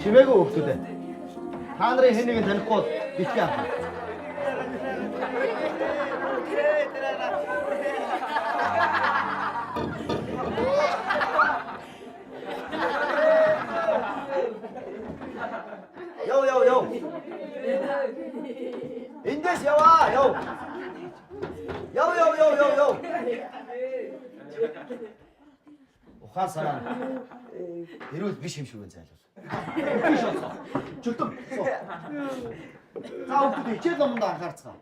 чимээгүй хөвгтүүдээ. Та нарын хэн нэгэн танихгүй битгий авах. Йоо. Эндээс яваа, ёо. Йоо. Ухаан сараа. Хэрүүл биш юм шиг байна зайлуул. Биш болсоо. Чөлтөм. За хүүхдүүд хичээл номонд анхаарцгаа.